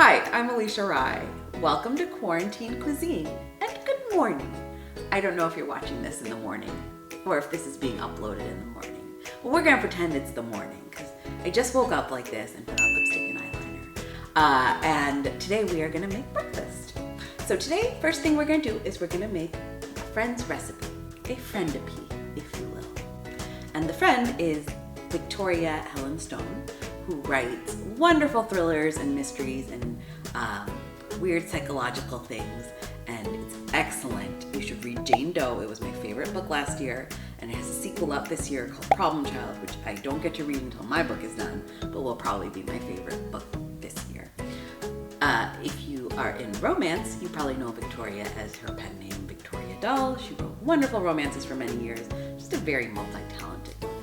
Hi, I'm Alicia Rye. Welcome to Quarantine Cuisine, and good morning. I don't know if you're watching this in the morning or if this is being uploaded in the morning. Well, we're gonna pretend it's the morning because I just woke up like this and put on lipstick and eyeliner. And today we are gonna make breakfast. So today, first thing we're gonna do is we're gonna make a friend's recipe, a friend-a-pea, if you will. And the friend is Victoria Helen Stone, who writes wonderful thrillers and mysteries and weird psychological things, and it's excellent. You should read Jane Doe. It was my favorite book last year, and it has a sequel out this year called Problem Child, which I don't get to read until my book is done, but will probably be my favorite book this year. If you are in romance, you probably know Victoria as her pen name, Victoria Dull. She wrote wonderful romances for many years, just a very multi-talented woman.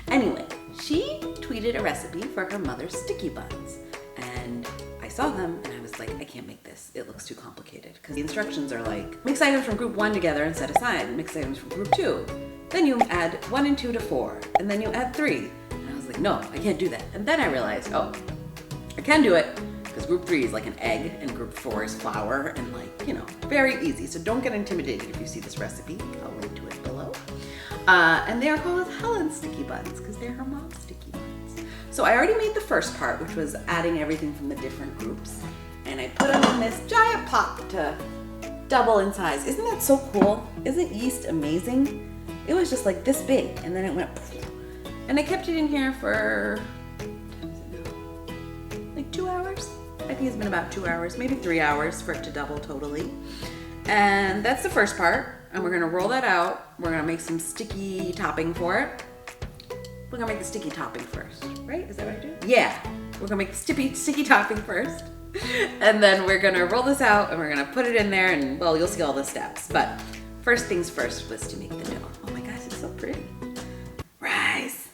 Anyway, she tweeted a recipe for her mother's sticky buns, and I saw them and I was like, I can't make this. It looks too complicated, because the instructions are like, mix items from group 1 together and set aside, and mix items from group 2. Then you add 1 and 2 to 4, and then you add 3. And I was like, no, I can't do that. And then I realized, oh, I can do it, because group 3 is like an egg and group 4 is flour, and like, you know, very easy. So don't get intimidated if you see this recipe. I'll link to it below. And they are called Helen's sticky buns because they're her mom's sticky buns. So I already made the first part, which was adding everything from the different groups. And I put them in this giant pot to double in size. Isn't that so cool? Isn't yeast amazing? It was just like this big, and then it went poof. And I kept it in here for, like 2 hours? I think it's been about 2 hours, maybe 3 hours for it to double totally. And that's the first part. And we're gonna roll that out. We're gonna make some sticky topping for it. We're gonna make the sticky topping first, right? Is that what I do? Yeah, we're gonna make the sticky topping first. And then we're gonna roll this out and we're gonna put it in there, and well, you'll see all the steps. But first things first was to make the dough. Oh my gosh, it's so pretty. Rise.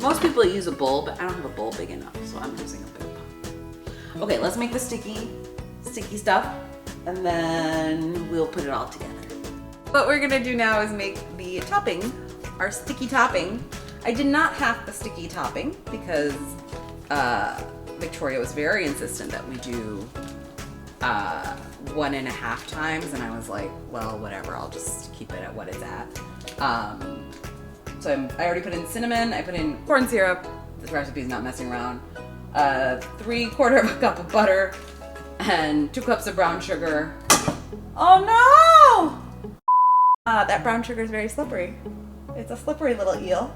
Most people use a bowl, but I don't have a bowl big enough, so I'm using a big pot. Okay, let's make the sticky stuff, and then we'll put it all together. What we're gonna do now is make the topping, our sticky topping. I did not have the sticky topping because Victoria was very insistent that we do 1.5 times, and I was like, well, whatever, I'll just keep it at what it's at. So I already put in cinnamon, I put in corn syrup, this recipe is not messing around, 3/4 cup of butter, and 2 cups of brown sugar. Oh no! That brown sugar is very slippery. It's a slippery little eel.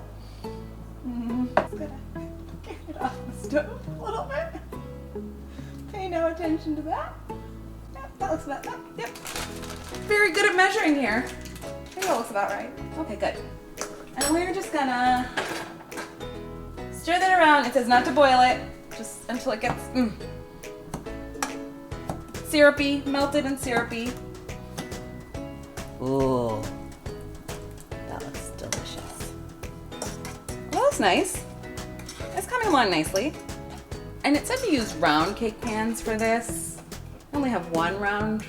Just gonna get it off the stove a little bit. Pay no attention to that. Yep, that looks about that. Yep. Very good at measuring here. I think that looks about right. Okay, good. And we're just gonna stir that around. It says not to boil it, just until it gets syrupy, melted and syrupy. Ooh, that looks delicious. Well, that looks nice. It's coming along nicely. And it said to use round cake pans for this. I only have one round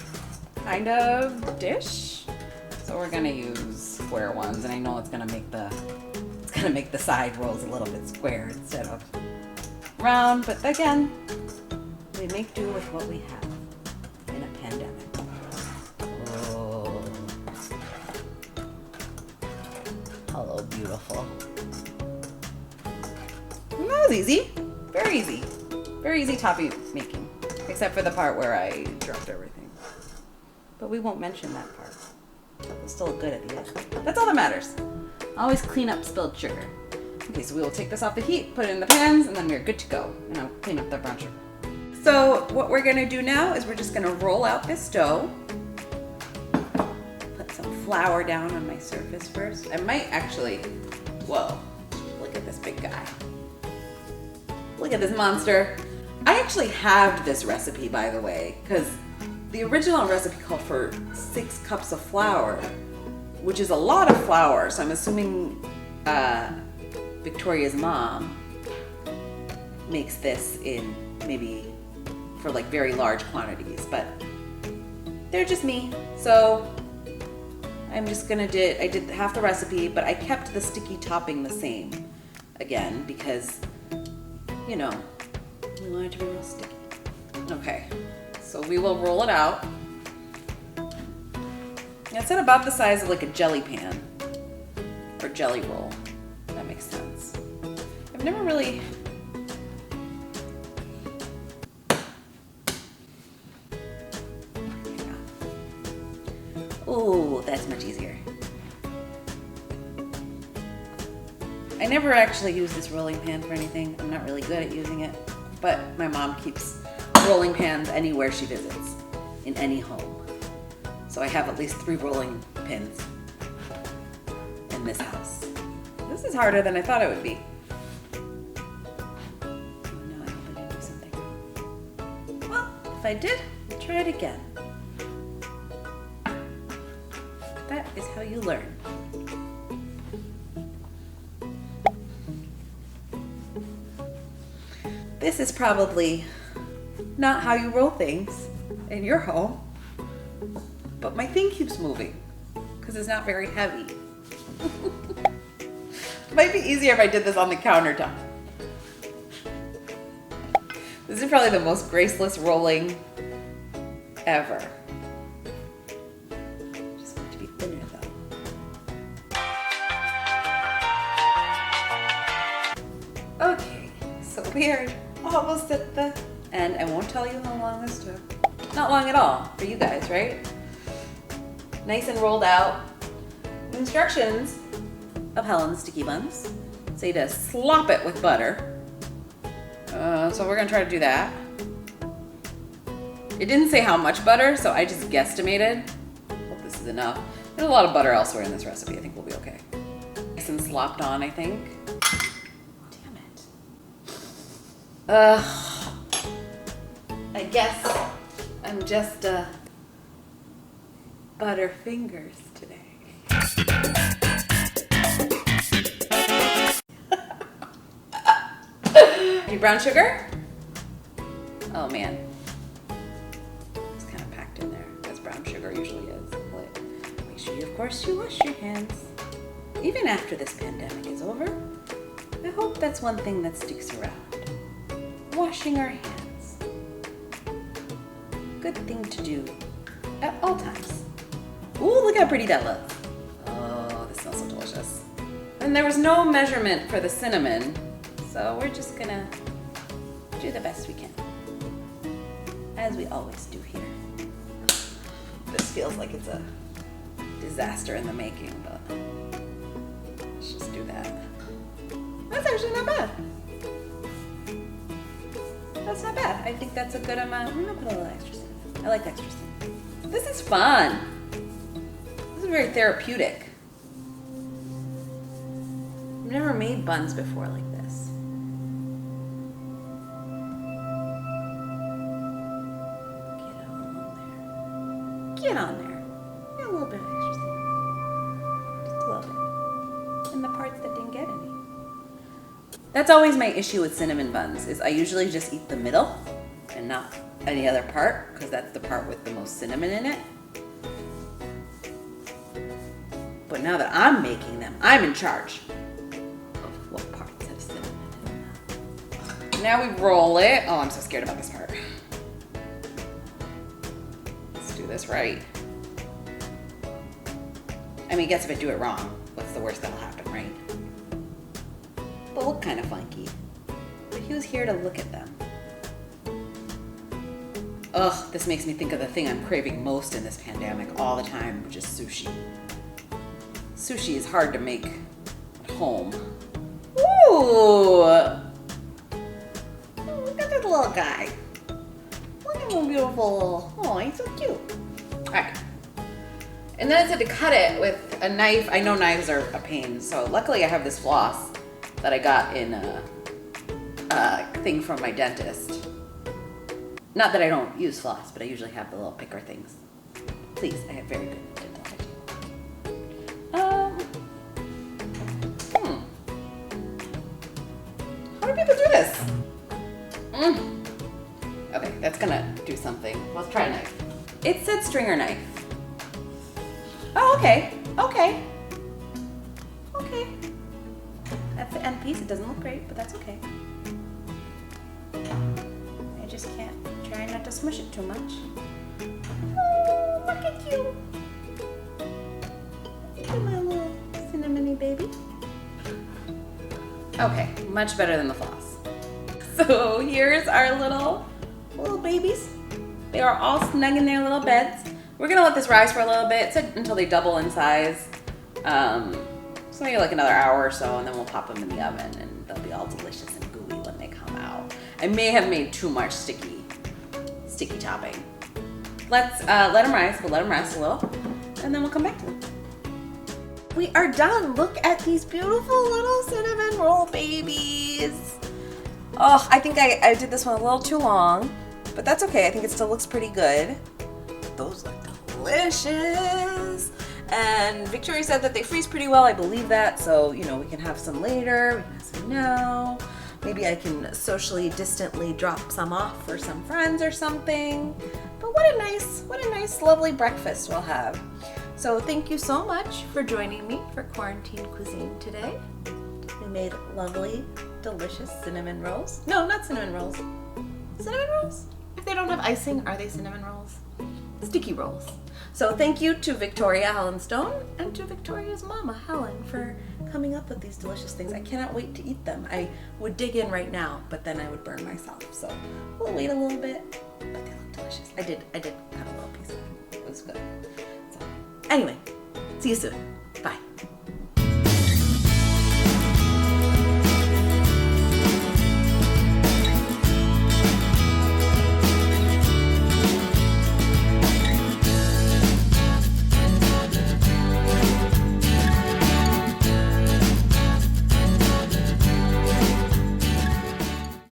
kind of dish, so we're gonna use square ones. And I know it's gonna make the side rolls a little bit square instead of round. But again, we make do with what we have in a pandemic. Hello, beautiful. And that was easy. Very easy. Very easy topping making. Except for the part where I dropped everything. But we won't mention that part. It's still good at the end. That's all that matters. Always clean up spilled sugar. Okay, so we will take this off the heat, put it in the pans, and then we're good to go. And I'll clean up the brown sugar. So what we're gonna do now is we're just gonna roll out this dough. Flour down on my surface first. I might actually, whoa, look at this big guy. Look at this monster. I actually halved this recipe, by the way, because the original recipe called for 6 cups of flour, which is a lot of flour. So I'm assuming Victoria's mom makes this in maybe for like very large quantities, but they're just me. So I'm just gonna I did half the recipe, but I kept the sticky topping the same again because, you know, we want it to be real sticky. Okay, so we will roll it out. It's at about the size of like a jelly pan or jelly roll. That makes sense. I've never really... Oh, that's much easier. I never actually use this rolling pan for anything. I'm not really good at using it, but my mom keeps rolling pans anywhere she visits, in any home. So I have at least 3 rolling pins in this house. This is harder than I thought it would be. Oh no, I hope I didn't do something wrong. Well, if I did, I'll try it again. That is how you learn. This is probably not how you roll things in your home, but my thing keeps moving because it's not very heavy. It might be easier if I did this on the countertop. This is probably the most graceless rolling ever. Just want it to be thinner though. Okay, so we are almost at the end. I won't tell you how long this took. Not long at all for you guys, right? Nice and rolled out. The instructions of Helen's sticky buns say to slop it with butter. So we're gonna try to do that. It didn't say how much butter, so I just guesstimated. Hope this is enough. There's a lot of butter elsewhere in this recipe. I think we'll be okay. Nice and slopped on, I think. Damn it. I guess I'm just butter fingers today. Brown sugar? Oh man. It's kind of packed in there, as brown sugar usually is. But make sure you, of course, you wash your hands. Even after this pandemic is over, I hope that's one thing that sticks around. Washing our hands. Good thing to do at all times. Ooh, look how pretty that looks. Oh, this smells so delicious. And there was no measurement for the cinnamon, so we're just gonna do the best we can, as we always do here. This feels like it's a disaster in the making, but let's just do that. That's actually not bad. That's not bad. I think that's a good amount. I'm gonna put a little extra cinnamon. I like extra cinnamon. This is fun. This is very therapeutic. I've never made buns before like this. Get on there. Get a little bit of extra cinnamon. Just a little bit. And the parts that didn't get any. That's always my issue with cinnamon buns, is I usually just eat the middle and not any other part, because that's the part with the most cinnamon in it. But now that I'm making them, I'm in charge of what parts have cinnamon in them. Now we roll it. Oh, I'm so scared about this part. This right. I mean, I guess if I do it wrong, what's the worst that'll happen, right? They'll look kind of funky. But who's here to look at them? Ugh, this makes me think of the thing I'm craving most in this pandemic all the time, which is sushi. Sushi is hard to make at home. Ooh! Look at this little guy. Look at him, beautiful. Oh, he's so cute. All right. And then I said to cut it with a knife. I know knives are a pain, so luckily I have this floss that I got in a thing from my dentist. Not that I don't use floss, but I usually have the little picker things. Please, I have very good dental hygiene. How do people do this? Okay, that's gonna do something. Let's try a knife. It said stringer knife. Oh, okay. Okay. Okay. That's the end piece. It doesn't look great, but that's okay. I just can't try not to smush it too much. Oh, look at you. Look at my little cinnamony baby. Okay, much better than the floss. So here's our little babies. They are all snug in their little beds. We're gonna let this rise for a little bit until they double in size. So maybe like another hour or so, and then we'll pop them in the oven, and they'll be all delicious and gooey when they come out. I may have made too much sticky topping. Let's let them rise. We'll let them rest a little, and then we'll come back to them. We are done. Look at these beautiful little cinnamon roll babies. Oh, I think I did this one a little too long, but that's okay. I think it still looks pretty good. Those look delicious. And Victoria said that they freeze pretty well. I believe that. So, you know, we can have some later. We can have some now. Maybe I can socially distantly drop some off for some friends or something. But what a nice, lovely breakfast we'll have. So thank you so much for joining me for Quarantine Cuisine today. We made lovely, delicious cinnamon rolls. No, not cinnamon rolls. Cinnamon rolls? If they don't have icing, are they cinnamon rolls? Sticky rolls. So thank you to Victoria Helen Stone and to Victoria's mama, Helen, for coming up with these delicious things. I cannot wait to eat them. I would dig in right now, but then I would burn myself. So we'll wait a little bit, but they look delicious. I did cut a little piece of it. It was good. So anyway, see you soon.